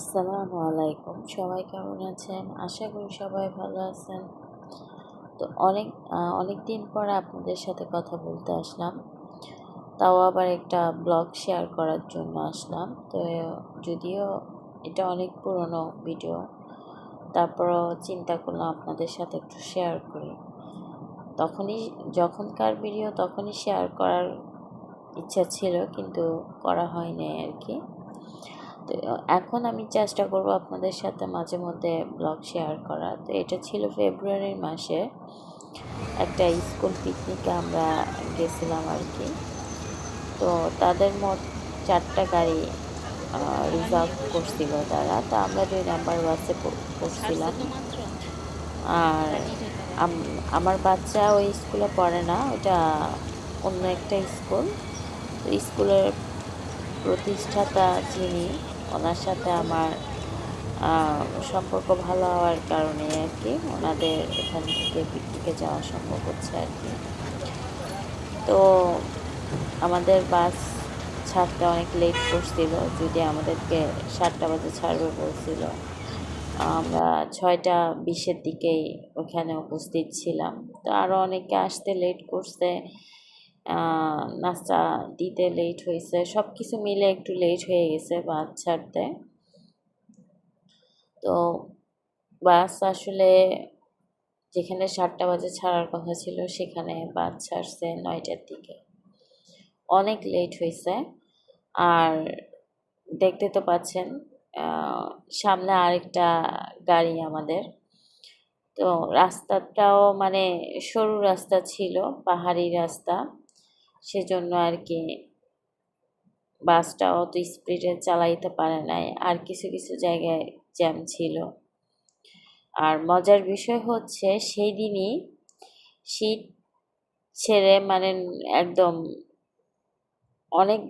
আসসালামু আলাইকুম। সবাই কেমন আছেন? আশা করি সবাই ভালো আছেন। তো অনেক দিন পর আপনাদের সাথে কথা বলতে আসলাম। তাও আবার একটা ব্লগ শেয়ার করার জন্য আসলাম। তো যদিও এটা অনেক পুরনো ভিডিও, তারপরও চিন্তা করলাম আপনাদের সাথে একটু শেয়ার করি। তখনই যখনকার ভিডিও তখনই শেয়ার করার ইচ্ছা ছিল, কিন্তু করা হয়নি আরকি। তো এখন আমি চেষ্টা করব আপনাদের সাথে মাঝে মধ্যে ব্লগ শেয়ার করা। তো এটা ছিল ফেব্রুয়ারি মাসে একটা স্কুল পিকনিকে আমরা গেছিলাম আর কি। তো তাদের মোট 4টা গাড়ি রিজার্ভ করছিল তারা। তো আমরা 2 নাম্বার বাসে করছিলাম। আর আমার বাচ্চা ওই স্কুলে পড়ে না, ওটা অন্য একটা স্কুল। তো স্কুলের প্রতিষ্ঠাতা যিনি, ওনার সাথে আমার সম্পর্ক ভালো হওয়ার কারণে আর কি ওনাদের এখান থেকে পিকনিকে যাওয়া সম্ভব হচ্ছে আর কি। তো আমাদের বাস ছাড়তে অনেক লেট করছিল, যদি আমাদেরকে 7টা বাজে ছাড়বে বলছিল। আমরা 6টা 20-এর দিকেই ওখানে উপস্থিত ছিলাম। তো আরও অনেকে আসতে লেট করছে, নাস্তা দিতে লেট হয়েছে, সব কিছু মিলে একটু লেট হয়ে গেছে বাস ছাড়তে। তো বাস আসলে যেখানে 7টা বাজে ছাড়ার কথা ছিল সেখানে বাস ছাড়ছে 9টার দিকে। অনেক লেট হয়েছে। আর দেখতে তো পাচ্ছেন সামনে আরেকটা গাড়ি আমাদের। তো রাস্তাটাও মানে সরু রাস্তা ছিল, পাহাড়ি রাস্তা, সেজন্য আর কি বাসটা অত স্পিডে চালাইতে পারে নাই। আর কিছু কিছু জায়গায় জ্যাম ছিল। আর মজার বিষয় হচ্ছে সেই দিনই শীত ছেড়ে মানে একদম অনেক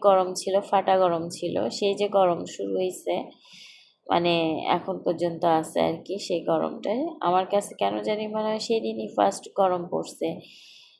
গরম ছিল, ফাটা গরম ছিল। সেই যে গরম শুরু হয়েছে মানে এখন পর্যন্ত আছে আর কি সেই গরমটাই। আমার কাছে কেন জানি মনে হয় সেই দিনই ফার্স্ট গরম পড়ছে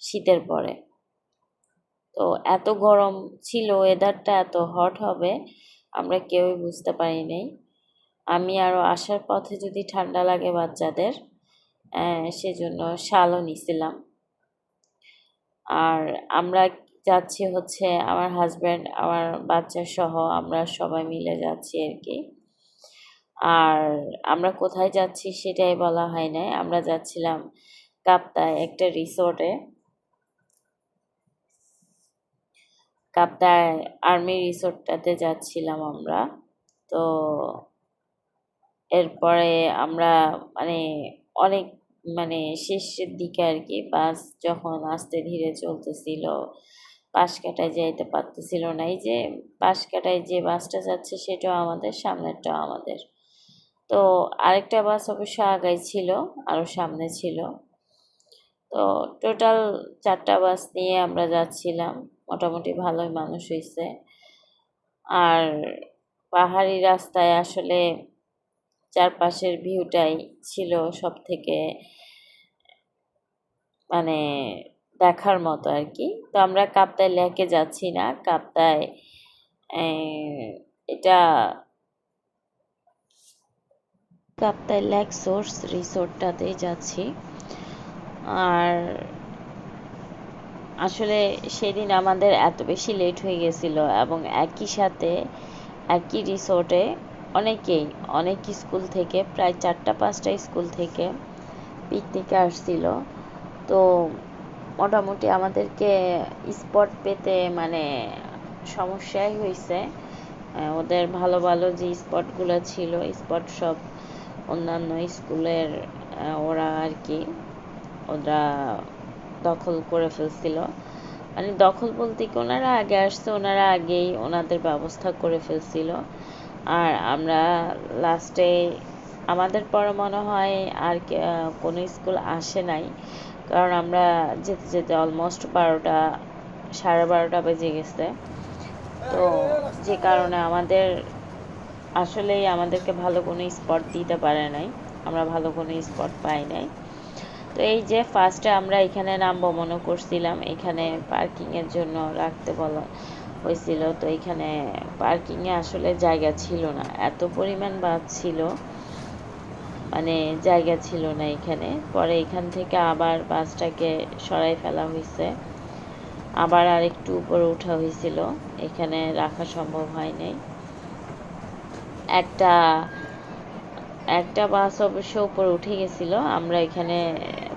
শীতের পরে। তো এত গরম ছিল, ওয়েদারটা এত হট হবে আমরা কেউই বুঝতে পারি নাই। আমি আরও আসার পথে যদি ঠান্ডা লাগে বাচ্চাদের, সেজন্য শালও নিছিলাম। আর আমরা যাচ্ছি হচ্ছে আমার হাজব্যান্ড, আমার বাচ্চা সহ আমরা সবাই মিলে যাচ্ছি আর কি। আর আমরা কোথায় যাচ্ছি সেটাই বলা হয় নাই। আমরা যাচ্ছিলাম কাপ্তায় একটা রিসোর্টে, কাপ্তায় আর্মি রিসোর্টটাতে যাচ্ছিলাম আমরা। তো এরপরে আমরা মানে অনেক মানে শেষের দিকে আর কি, বাস যখন আস্তে ধীরে চলতেছিল, পাশ কাটায় যাইতে পারতেছিল না। এই যে পাশ কাটায় যে বাসটা যাচ্ছে সেটাও আমাদের, সামনেরটাও আমাদের। তো আরেকটা বাস অবশ্য আগায় ছিল, আরও সামনে ছিল। তো টোটাল 4টা বাস নিয়ে আমরা যাচ্ছিলাম। মোটামুটি ভালোই মানুষ হয়েছে। আর পাহাড়ি রাস্তায় আসলে চারপাশের ভিউটাই ছিল সব থেকে মানে দেখার মতো আর কি। তো আমরা কাপ্তাই লেকে যাচ্ছি না, কাপ্তাই এটা কাপ্তাই লেক সোর্স রিসোর্টটাতেই যাচ্ছি। আর আসলে সেদিন আমাদের এত বেশি লেট হয়ে গেছিল এবং একই সাথে একই রিসোর্টে অনেক স্কুল থেকে, প্রায় 4টা 5টা স্কুল থেকে পিকনিকে আসছিল। তো মোটামুটি আমাদেরকে স্পট পেতে মানে সমস্যাই হয়েছে। ওদের ভালো ভালো যে স্পটগুলো ছিল, স্পট সব অন্যান্য স্কুলের ওরা আর কি ওরা দখল করে ফেলছিল। মানে দখল বলতে কি, ওনারা আগে আসছে, ওনারা আগেই ওনাদের ব্যবস্থা করে ফেলছিল। আর আমরা লাস্টে আমাদের পরে মনে হয় আর কোনো স্কুল আসে নাই, কারণ আমরা যেতে যেতে অলমোস্ট 12টা 12:30 বেজে গেছে। তো যে কারণে আসলেই আমাদেরকে ভালো কোনো স্পট দিতে পারে নাই, আমরা ভালো কোনো স্পট পাই নাই। তো এই যে ফার্স্টে আমরা এখানে নামবো মনে করছিলাম, এখানে পার্কিংয়ের জন্য রাখতে হয়েছিল। তো এখানে পার্কিংয়ে আসলে জায়গা ছিল না, এত পরিমাণ বাস ছিল, মানে জায়গা ছিল না এখানে। পরে এখান থেকে আবার বাসটাকে সরাই ফেলা হয়েছে, আবার আর একটু উপরে উঠা হয়েছিল, এখানে রাখা সম্ভব হয় নাই। একটা একটা বাস অবশ্য উপরে উঠে গেছিল, আমরা এখানে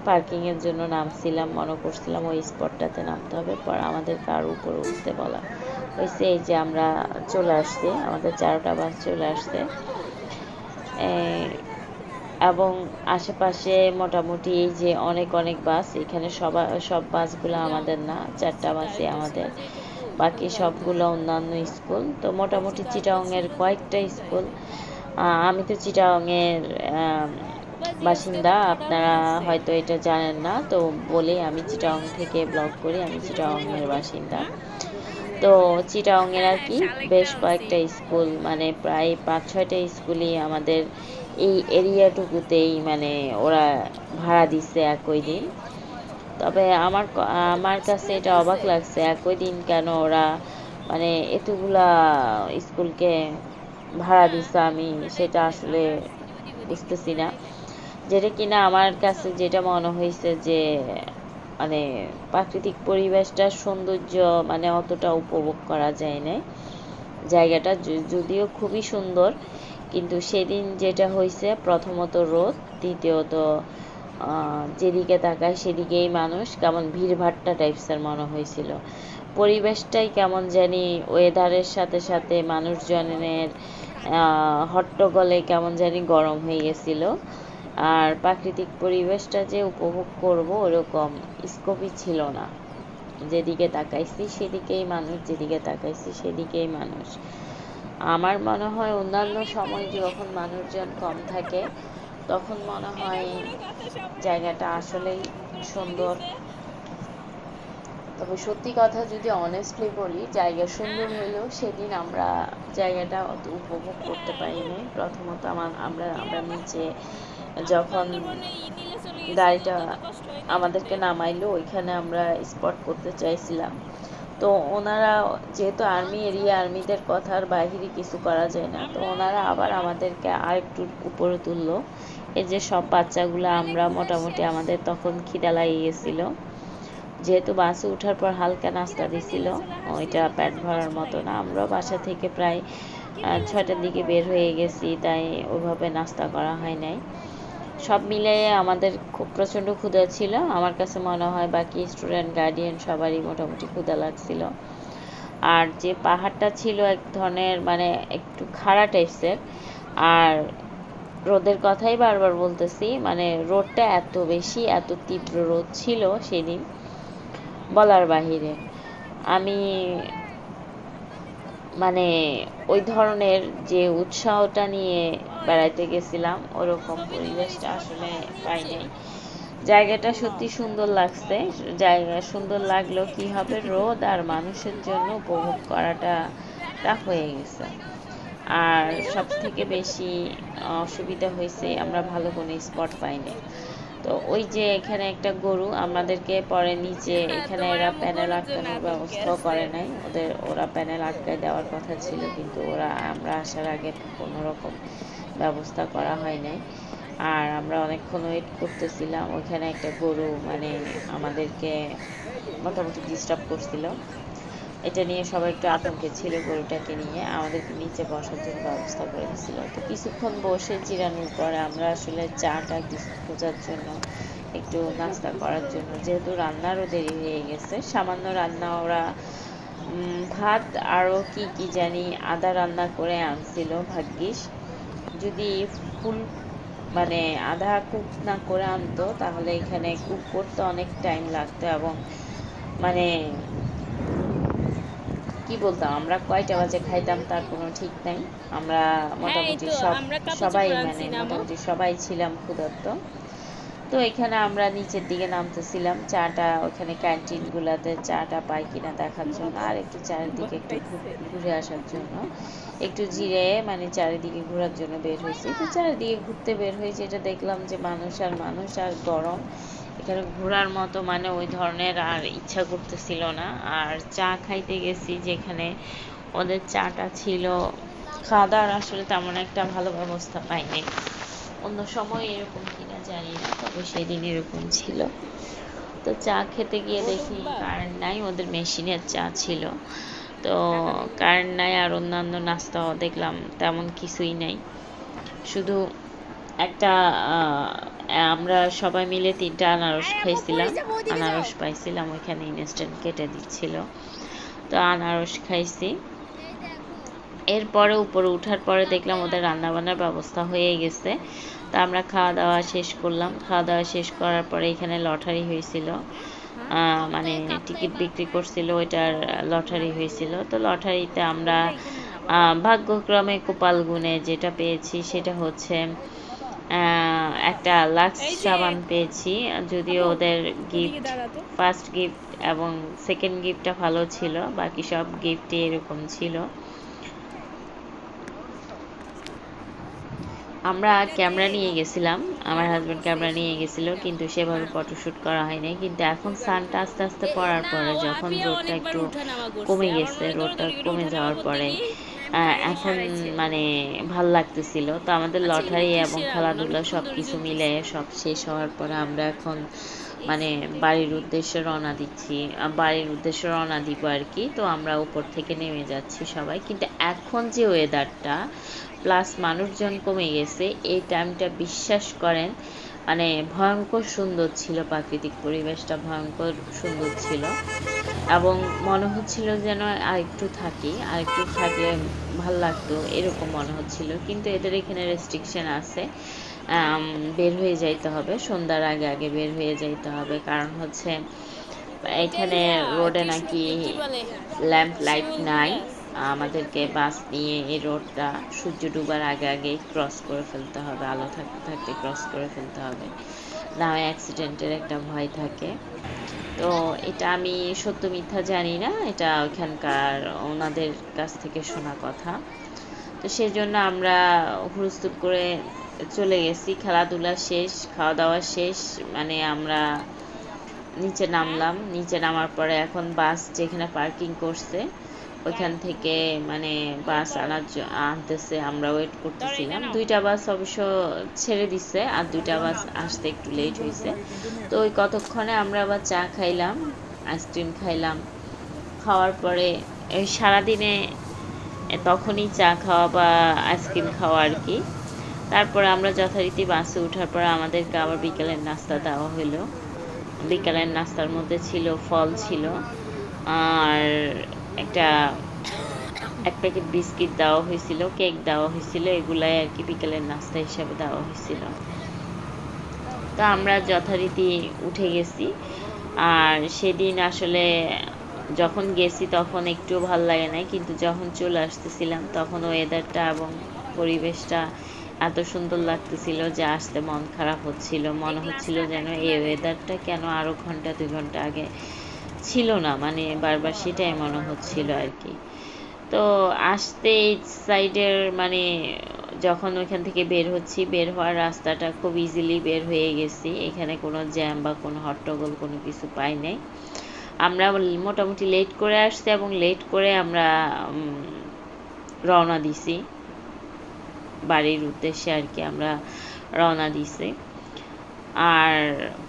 পার্কিংয়ের জন্য নামছিলাম, মনে করছিলাম ওই স্পটটাতে নামতে হবে, পর আমাদেরকে আরও উপরে উঠতে বলা হয়েছে। এই যে আমরা চলে আসছি, আমাদের 4টা বাস চলে আসছে, এবং আশেপাশে মোটামুটি এই যে অনেক অনেক বাস, এখানে সব বাসগুলো আমাদের না, 4টা বাসই আমাদের, বাকি সবগুলো অন্যান্য স্কুল। তো মোটামুটি চিটাগংয়ের কয়েকটা স্কুল, আমি তো চিটাগংয়ের বাসিন্দা, আপনারা হয়তো এটা জানেন না, তো বলি আমি চিটাগং থেকে ব্লগ করি, আমি চিটাগংয়ের বাসিন্দা। তো চিটাগংয়ের আর কি বেশ কয়েকটা স্কুল, মানে প্রায় 5-6টা স্কুলই আমাদের এই এরিয়াটুকুতেই মানে ওরা ভাড়া দিচ্ছে একই দিন। তবে আমার কাছে এটা অবাক লাগছে, একই দিন কেন ওরা মানে এতগুলা স্কুলকে ভাড়া দিচ্ছে, আমি সেটা আসলে বুঝতেছি না। যেটা কিনা আমার কাছে যেটা মনে হয়েছে যে মানে প্রাকৃতিক পরিবেশটার সৌন্দর্য মানে অতটা উপভোগ করা যায় না। জায়গাটা যদিও খুবই সুন্দর, কিন্তু সেদিন যেটা হয়েছে, প্রথমত রোদ, দ্বিতীয়ত যেদিকে তাকায় সেদিকেই মানুষ, কেমন ভিড়ভাট্টা টাইপসের মনে হয়েছিল। পরিবেশটাই কেমন জানি ওয়েদারের সাথে সাথে মানুষজনের হট্টগোলে কেমন জানি গরম হয়ে গেছিলো। আর প্রাকৃতিক পরিবেশটা যে উপভোগ করব ওরকম স্কোপই ছিল না। যেদিকে তাকাইছি সেদিকেই মানুষ, যেদিকে তাকাইছি সেদিকেই মানুষ। আমার মনে হয় অন্যান্য সময় যখন মানুষজন কম থাকে তখন মনে হয় জায়গাটা আসলেই সুন্দর। তবে সত্যি কথা যদি অনেস্টলি বলি, জায়গা সুন্দর হলেও সেদিন আমরা জায়গাটা অত উপভোগ করতে পারিনি। প্রথমত আমরা নিচে যখন গাড়িটা আমাদেরকে নামাইলো, ওইখানে আমরা স্পট করতে চাইছিলাম, তো ওনারা যেহেতু আর্মি এরিয়া, আর্মিদের কথার বাহিরে কিছু করা যায় না, তো ওনারা আবার আমাদেরকে আর একটু উপরে তুললো। এই যে সব বাচ্চাগুলো, আমরা মোটামুটি আমাদের তখন খিদা লাগিয়ে গেছিলো, যেহেতু বাসে ওঠার পর হালকা নাস্তা দিছিল, ওইটা পেট ভরার মতো না। আমরা বাসা থেকে প্রায় 6টার দিকে বের হয়ে গেছি, তাই ওইভাবে নাস্তা করা হয় নাই। সব মিলিয়ে আমাদের খুব প্রচণ্ড ক্ষুধা ছিল। আমার কাছে মনে হয় বাকি স্টুডেন্ট, গার্ডিয়ান সবারই মোটামুটি ক্ষুধা লাগছিল। আর যে পাহাড়টা ছিল এক ধরনের মানে একটু খাড়া টাইপসের, আর রোদের কথাই বারবার বলতেছি, মানে রোদটা এত বেশি, এত তীব্র রোদ ছিল সেদিন বলার বাহিরে। আমি মানে ওই ধরনের যে উৎসাহটা নিয়ে বেড়াইতে গেছিলাম ওরকম পরিবেশটা আসলে পাই নাই। জায়গাটা সত্যি সুন্দর লাগছে, জায়গা সুন্দর লাগলেও কি হবে, রোদ আর মানুষের জন্য উপভোগ করাটা টাফ হয়ে গেছে। আর সব থেকে বেশি অসুবিধা হয়েছে আমরা ভালো কোনো স্পট পাইনি। তো ওই যে এখানে একটা গরু, আমাদেরকে পরে নিচে এখানে এরা প্যানেল আটকানোর ব্যবস্থাও করে নাই, ওরা প্যানেল আটকায় দেওয়ার কথা ছিল, কিন্তু আমরা আসার আগে কোনো রকম ব্যবস্থা করা হয় নাই। আর আমরা অনেকক্ষণ ওয়েট করতেছিলাম, ওইখানে একটা গরু মানে আমাদেরকে মোটামুটি ডিস্টার্ব করছিল। এটা নিয়ে সবাই একটু আতঙ্কে ছিল, গরুটাকে নিয়ে আমাদেরকে নিচে বসার জন্য ব্যবস্থা করে দিয়েছিল। তো কিছুক্ষণ বসে জিরানোর পরে আমরা আসলে চাটা খোঁজার জন্য, একটু নাস্তা করার জন্য, যেহেতু রান্নারও দেরি হয়ে গেছে, সামান্য রান্না ওরা ভাত আরও কি জানি আদা রান্না করে আনছিল ভাগ্যিস। যদি ফুল মানে আধা কুক না করে আনতো তাহলে এখানে কুক করতে অনেক টাইম লাগতো, এবং মানে কি বলতাম, আমরা কয়টা বাজে খাইতাম তার কোনো ঠিক নাই। আমরা মোটামুটি সবাই মানে মোটামুটি সবাই ছিলাম ক্ষুধার্ত। তো এখানে আমরা নিচের দিকে নামতেছিলাম চাটা, ওখানে ক্যান্টিনগুলোতে চাটা পাই কিনা দেখার জন্য, আর একটু চারিদিকে একটু ঘুরে আসার জন্য, একটু জিরে মানে চারিদিকে ঘোরার জন্য বের হয়েছি। তো চারিদিকে ঘুরতে বের হয়েছি, এটা দেখলাম যে মানুষ আর মানুষ, আর গরম এখানে ঘোরার মতো মানে ওই ধরনের আর ইচ্ছা করতেছিল না। আর চা খাইতে গেছি যেখানে ওদের চাটা ছিল, খাওয়া দাওয়ার আসলে তেমন একটা ভালো ব্যবস্থা পাইনি। অন্য সময় এরকম কিনা জানি না, তবে সেদিন এরকম ছিল। তো চা খেতে গিয়ে দেখি কারেন্ট নাই, ওদের মেশিনের চা ছিল। তো কারেন্ট নাই, আর অন্যান্য নাস্তাও দেখলাম তেমন কিছুই নাই। শুধু একটা আমরা সবাই মিলে 3টা আনারস খাইছিলাম, আনারস পাইছিলাম ওইখানে, ইনস্ট্যান্ট কেটে দিচ্ছিল, তো আনারস খাইছি। এরপরে উপরে উঠার পরে দেখলাম ওদের রান্নাবান্নার ব্যবস্থা হয়ে গেছে। তা আমরা খাওয়া দাওয়া শেষ করলাম। খাওয়া দাওয়া শেষ করার পরে এখানে লটারি হয়েছিল, মানে টিকিট বিক্রি করছিল, ওইটার লটারি হয়েছিল। তো লটারিতে আমরা ভাগ্যক্রমে কপাল গুণে যেটা পেয়েছি সেটা হচ্ছে একটা লাক্স সাবান পেয়েছি। যদিও ওদের গিফট, ফার্স্ট গিফট এবং সেকেন্ড গিফটটা ভালো ছিল, বাকি সব গিফটই এরকম ছিল। আমরা ক্যামেরা নিয়ে গেছিলাম, আমার হাজব্যান্ড ক্যামেরা নিয়ে গেছিল, কিন্তু সেভাবে ফটোশ্যুট করা হয়নি। কিন্তু এখন সানটা আস্তে আস্তে পড়ার পরে, যখন রোদটা একটু কমে গেছে, রোদটা কমে যাওয়ার পরে এখন মানে ভাল লাগতেছিল। তো আমাদের লটারি এবং খেলাধুলা সব কিছু মিলে সব শেষ হওয়ার পরে আমরা এখন মানে বাড়ির উদ্দেশ্যে রওনা দিচ্ছি, বাড়ির উদ্দেশ্যে রওনা দিব আর কি। তো আমরা উপর থেকে নেমে যাচ্ছি সবাই। কিন্তু এখন যে ওয়েদারটা প্লাস মানুষজন কমে গেছে, এই টাইমটা বিশ্বাস করেন মানে ভয়ঙ্কর সুন্দর ছিল, প্রাকৃতিক পরিবেশটা ভয়ঙ্কর সুন্দর ছিল এবং মনে হচ্ছিল যেন আরেকটু থাকি, আরেকটু থাকলে ভাল লাগতো এরকম মনে হচ্ছিল। কিন্তু এদের এখানে রেস্ট্রিকশন আছে, বের হয়ে যাইতে হবে, সন্ধ্যার আগে আগে বের হয়ে যাইতে হবে। কারণ হচ্ছে এখানে রোডে নাকি ল্যাম্প লাইট নাই, আমাদেরকে বাস নিয়ে এই রোডটা সূর্য ডুবার আগে আগে ক্রস করে ফেলতে হবে, আলো থাকতে থাকতে ক্রস করে ফেলতে হবে, না হয় অ্যাক্সিডেন্টের একটা ভয় থাকে। তো এটা আমি সত্য মিথ্যা জানি না, এটা ওইখানকার ওনাদের কাছ থেকে শোনা কথা। তো সেজন্য আমরা হুড়স্থুল করে চলে গেছি। খেলাধুলা শেষ, খাওয়া দাওয়া শেষ, মানে আমরা নিচে নামলাম। নিচে নামার পরে এখন বাস যেখানে পার্কিং করছে ওইখান থেকে মানে বাস আনতেছে, আমরা ওয়েট করতেছিলাম। 2টা বাস অবশ্য ছেড়ে দিছে, আর 2টা বাস আসতে একটু লেট হয়েছে। তো ওই কতক্ষণে আমরা আবার চা খাইলাম, আইসক্রিম খাইলাম। খাওয়ার পরে এই সারাদিনে তখনই চা খাওয়া বা আইসক্রিম খাওয়া আর কি। তারপরে আমরা যথারীতি বাসে ওঠার পর আমাদেরকে আবার বিকেলের নাস্তা দেওয়া হলো। বিকালের নাস্তার মধ্যে ছিল ফল ছিল, আর এক প্যাকেট বিস্কিট দেওয়া হয়েছিল, কেক দেওয়া হয়েছিল, এগুলাই আর কি বিকেলের নাস্তা হিসাবে দেওয়া হয়েছিল। তো আমরা যথারীতি উঠে গেছি। আর সেদিন আসলে যখন গেছি তখন একটু ভালো লাগে নাই, কিন্তু যখন চলে আসতেছিলাম তখন ওয়েদারটা এবং পরিবেশটা এত সুন্দর লাগতেছিল যে আসতে মন খারাপ হচ্ছিল, মনে হচ্ছিল যেন এই ওয়েদারটা কেন আরও ঘন্টা 2 ঘন্টা আগে ছিল না, মানে বারবার সেটাই মনে হচ্ছিল আর কি। তো আসতে এই সাইডের মানে যখন ওইখান থেকে বের হচ্ছি, বের হওয়ার রাস্তাটা খুব ইজিলি বের হয়ে গেছি, এখানে কোনো জ্যাম বা কোনো হট্টগোল কোনো কিছু পাই নাই। আমরা মোটামুটি লেট করে আসছি এবং লেট করে আমরা রওনা দিছি বাড়ির উদ্দেশ্যে আর কি, আমরা রওনা দিছি। আর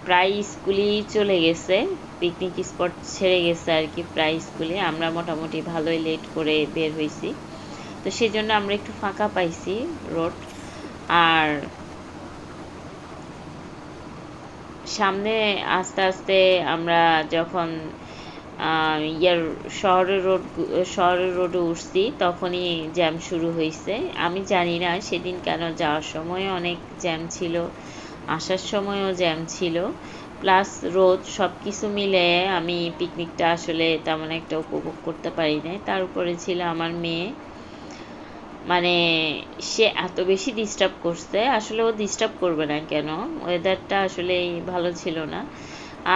প্রায় স্কুলই চলে গেছে, পিকনিক স্পট ছেড়ে গেছে আর কি প্রায় স্কুলে। আমরা মোটামুটি ভালোই লেট করে বের হয়েছি, তো সেই জন্য আমরা একটু ফাঁকা পাইছি রোড। আর সামনে আস্তে আস্তে আমরা যখন শহরের রোডে উঠছি তখনই জ্যাম শুরু হয়েছে। আমি জানি না সেদিন কেন, যাওয়ার সময় অনেক জ্যাম ছিল, আসার সময়ও জ্যাম ছিল, প্লাস রোদ, সব কিছু মিলে আমি পিকনিকটা আসলে তেমন একটা উপভোগ করতে পারি নাই। তার উপরে ছিল আমার মেয়ে, মানে সে এত বেশি ডিস্টার্ব করছে, আসলে ও ডিস্টার্ব করবে না কেন, ওয়েদারটা আসলে ভালো ছিল না।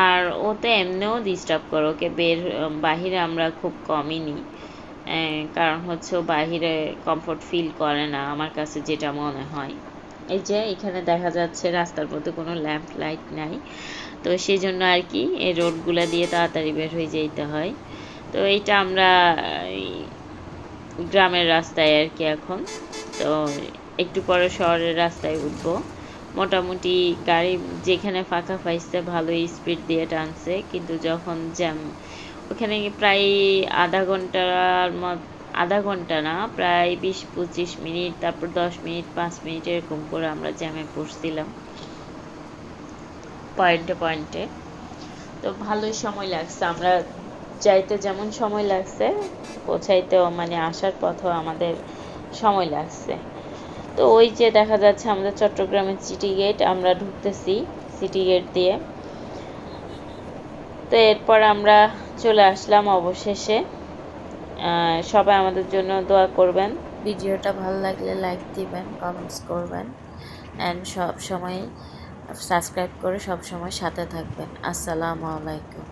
আর ও তো এমনিও ডিস্টার্ব করে, ওকে বাহিরে আমরা খুব কমই নিই, কারণ হচ্ছে ও বাহিরে কমফোর্ট ফিল করে না আমার কাছে যেটা মনে হয়। এই যে এখানে দেখা যাচ্ছে রাস্তার মধ্যে কোনো ল্যাম্প লাইট নাই, তো সেই জন্য আর কি এই রোডগুলো দিয়ে তাড়াতাড়ি বের হয়ে যেতে হয়। তো এইটা আমরা গ্রামের রাস্তায় আর কি এখন। তো একটু পরে শহরের রাস্তায় উঠবো। মোটামুটি গাড়ি যেখানে ফাঁকা পাইছে ভালোই স্পিড দিয়ে টানছে, কিন্তু যখন জ্যাম ওখানে প্রায় আধা ঘন্টা না, প্রায় 20-25 মিনিট, তারপর 10 মিনিট 5 মিনিট এরকম করে আমরা জ্যামে পড়ছিলাম পয়েন্টে পয়েন্টে। তো ভালোই সময় লাগছে, আমরা যাইতে যেমন সময় লাগছে পৌঁছাইতেও মানে আসার পথেও আমাদের সময় লাগছে। তো ওই যে দেখা যাচ্ছে আমাদের চট্টগ্রামের সিটি গেট, আমরা ঢুকতেছি সিটি গেট দিয়ে। তো এরপর আমরা চলে আসলাম অবশেষে। সবাই আমাদের জন্য দোয়া করবেন। ভিডিওটা ভালো লাগলে লাইক দিবেন, কমেন্টস করবেন, অ্যান্ড সব সময় সাবস্ক্রাইব করে সব সময় সাথে থাকবেন। আসসালামু আলাইকুম।